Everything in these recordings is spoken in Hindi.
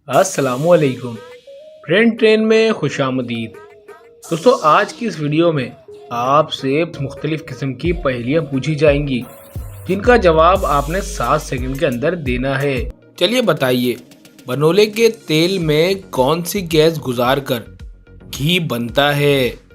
अस्सलामुअलैकुम। फ्रेंड ट्रेन में खुशामदीद। दोस्तों, आज की इस वीडियो में आपसे मुख्तलिफ किस्म की पहेलियाँ पूछी जाएंगी जिनका जवाब आपने 7 सेकंड के अंदर देना है। चलिए बताइए, बनोले के तेल में कौन सी गैस गुजार कर घी बनता है?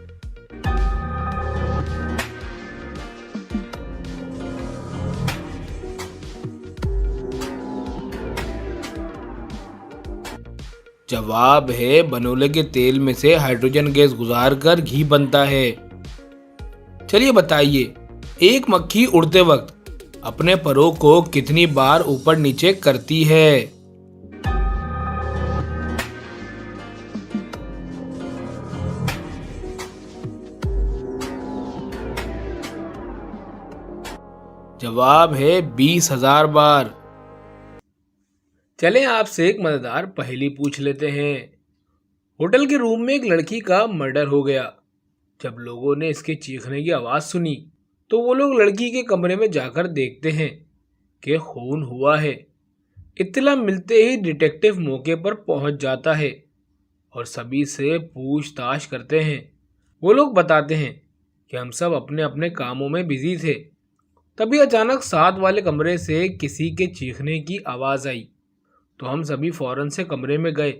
जवाब है, बनोले के तेल में से हाइड्रोजन गैस गुजार कर घी बनता है। चलिए बताइए, एक मक्खी उड़ते वक्त अपने परों को कितनी बार ऊपर नीचे करती है? जवाब है 20,000 बार। चलें, आपसे एक मजेदार पहेली पूछ लेते हैं। होटल के रूम में एक लड़की का मर्डर हो गया। जब लोगों ने इसके चीखने की आवाज़ सुनी तो वो लोग लड़की के कमरे में जाकर देखते हैं कि खून हुआ है। इत्तला मिलते ही डिटेक्टिव मौके पर पहुंच जाता है और सभी से पूछताछ करते हैं। वो लोग बताते हैं कि हम सब अपने अपने कामों में बिजी थे। तभी अचानक साथ वाले कमरे से किसी के चीखने की आवाज़ आई तो हम सभी फौरन से कमरे में गए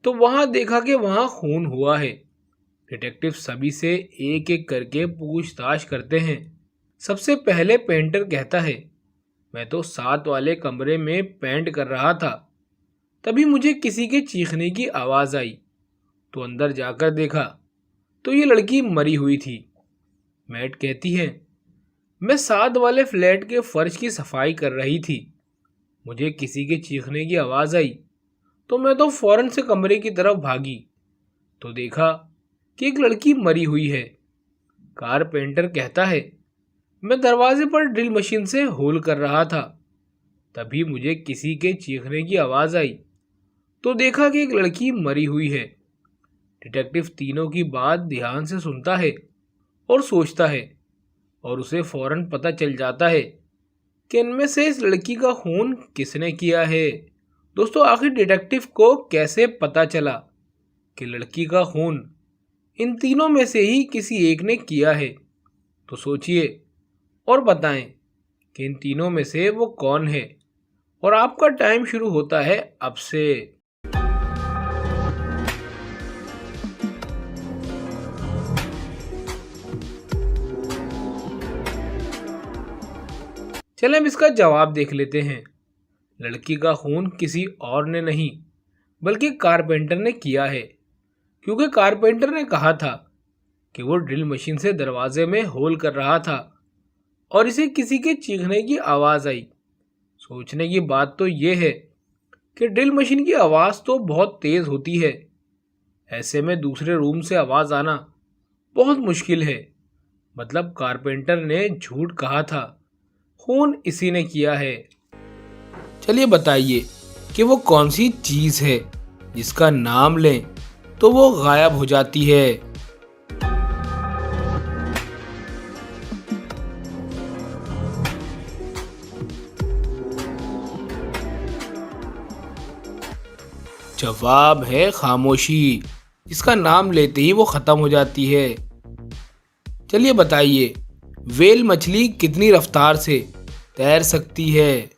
तो वहां देखा कि वहां खून हुआ है। डिटेक्टिव सभी से एक एक करके पूछताछ करते हैं। सबसे पहले पेंटर कहता है, मैं तो साथ वाले कमरे में पेंट कर रहा था, तभी मुझे किसी के चीखने की आवाज़ आई तो अंदर जाकर देखा तो ये लड़की मरी हुई थी। मैट कहती है, मैं साथ वाले फ्लैट के फर्श की सफाई कर रही थी, मुझे किसी के चीखने की आवाज़ आई तो मैं तो फौरन से कमरे की तरफ भागी तो देखा कि एक लड़की मरी हुई है। कारपेंटर कहता है, मैं दरवाजे पर ड्रिल मशीन से होल कर रहा था, तभी मुझे किसी के चीखने की आवाज़ आई तो देखा कि एक लड़की मरी हुई है। डिटेक्टिव तीनों की बात ध्यान से सुनता है और सोचता है और उसे फौरन पता चल जाता है कि इनमें से इस लड़की का खून किसने किया है। दोस्तों, आखिर डिटेक्टिव को कैसे पता चला कि लड़की का खून इन तीनों में से ही किसी एक ने किया है? तो सोचिए और बताएं कि इन तीनों में से वो कौन है। और आपका टाइम शुरू होता है अब से। चलें, अब इसका जवाब देख लेते हैं। लड़की का खून किसी और ने नहीं बल्कि कारपेंटर ने किया है, क्योंकि कारपेंटर ने कहा था कि वो ड्रिल मशीन से दरवाजे में होल कर रहा था और इसे किसी के चीखने की आवाज़ आई। सोचने की बात तो ये है कि ड्रिल मशीन की आवाज़ तो बहुत तेज़ होती है, ऐसे में दूसरे रूम से आवाज़ आना बहुत मुश्किल है। मतलब कारपेंटर ने झूठ कहा था, खून इसी ने किया है। चलिए बताइए कि वो कौन सी चीज़ है जिसका नाम लें तो वो गायब हो जाती है? जवाब है खामोशी, जिसका नाम लेते ही वो ख़त्म हो जाती है। चलिए बताइए, व्हेल मछली कितनी रफ्तार से तैर सकती है?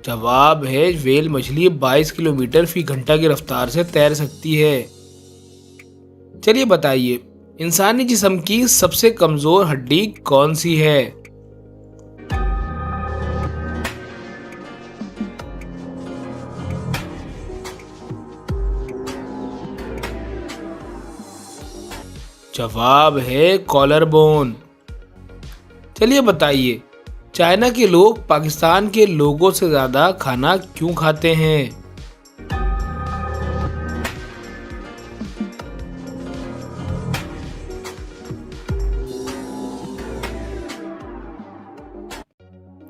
जवाब है, व्हेल मछली 22 किलोमीटर फी घंटा की रफ्तार से तैर सकती है। चलिए बताइए, इंसानी जिस्म की सबसे कमजोर हड्डी कौन सी है? जवाब है कॉलर बोन। चलिए बताइए, चाइना के लोग पाकिस्तान के लोगों से ज्यादा खाना क्यों खाते हैं?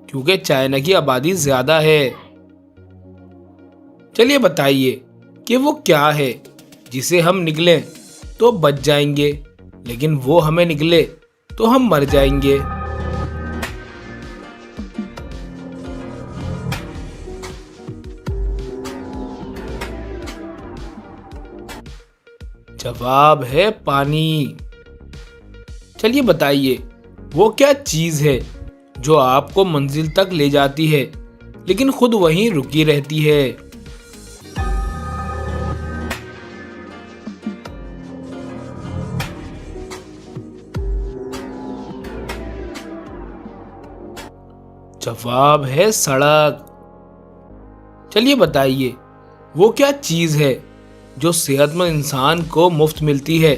क्योंकि चाइना की आबादी ज्यादा है। चलिए बताइए कि वो क्या है जिसे हम निकलें तो बच जाएंगे लेकिन वो हमें निकले तो हम मर जाएंगे। जवाब है पानी। चलिए बताइए, वो क्या चीज है जो आपको मंजिल तक ले जाती है लेकिन खुद वहीं रुकी रहती है? जवाब है सड़क। चलिए बताइए, वो क्या चीज है जो सेहतमंद इंसान को मुफ्त मिलती है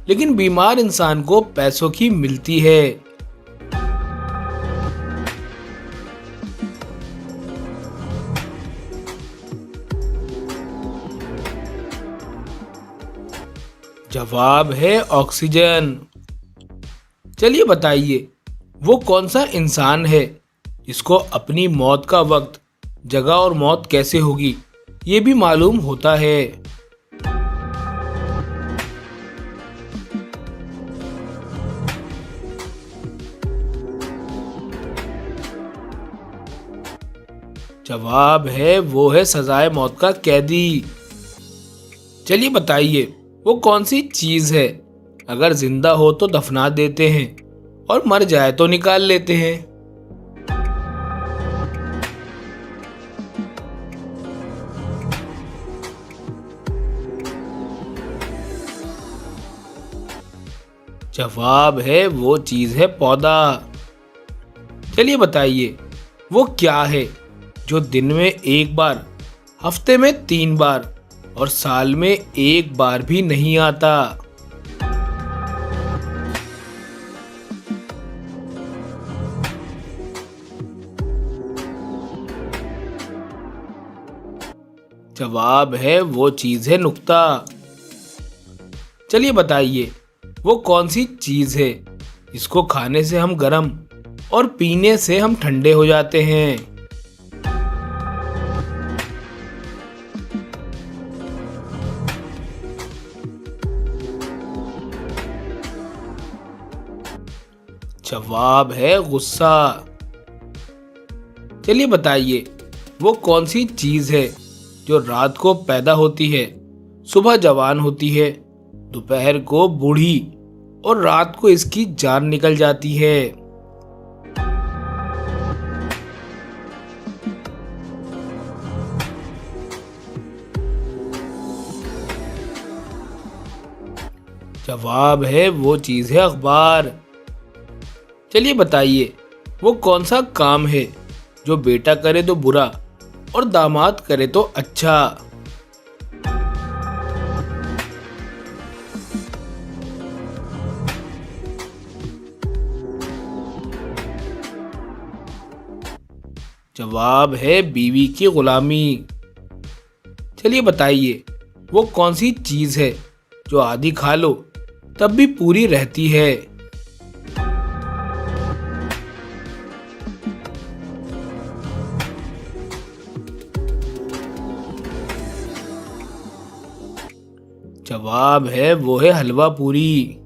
लेकिन बीमार इंसान को पैसों की मिलती है? जवाब है ऑक्सीजन। चलिए बताइए, वो कौन सा इंसान है जिसको अपनी मौत का वक्त, जगह और मौत कैसे होगी ये भी मालूम होता है? जवाब है, वो है सजाए मौत का कैदी। चलिए बताइए, वो कौन सी चीज है अगर जिंदा हो तो दफना देते हैं और मर जाए तो निकाल लेते हैं? जवाब है, वो चीज है पौधा। चलिए बताइए, वो क्या है जो दिन में एक बार, हफ्ते में 3 बार और साल में एक बार भी नहीं आता? जवाब है, वो चीज है नुक्ता। चलिए बताइए, वो कौन सी चीज है जिसको खाने से हम गर्म और पीने से हम ठंडे हो जाते हैं? जवाब है गुस्सा। चलिए बताइए, वो कौन सी चीज है जो रात को पैदा होती है, सुबह जवान होती है, दोपहर को बूढ़ी और रात को इसकी जान निकल जाती है? जवाब है, वो चीज है अखबार। चलिए बताइए, वो कौन सा काम है जो बेटा करे तो बुरा और दामाद करे तो अच्छा? जवाब है, बीवी की गुलामी। चलिए बताइए, वो कौन सी चीज है जो आधी खा लो तब भी पूरी रहती है? जवाब है, वो है हलवा पूरी।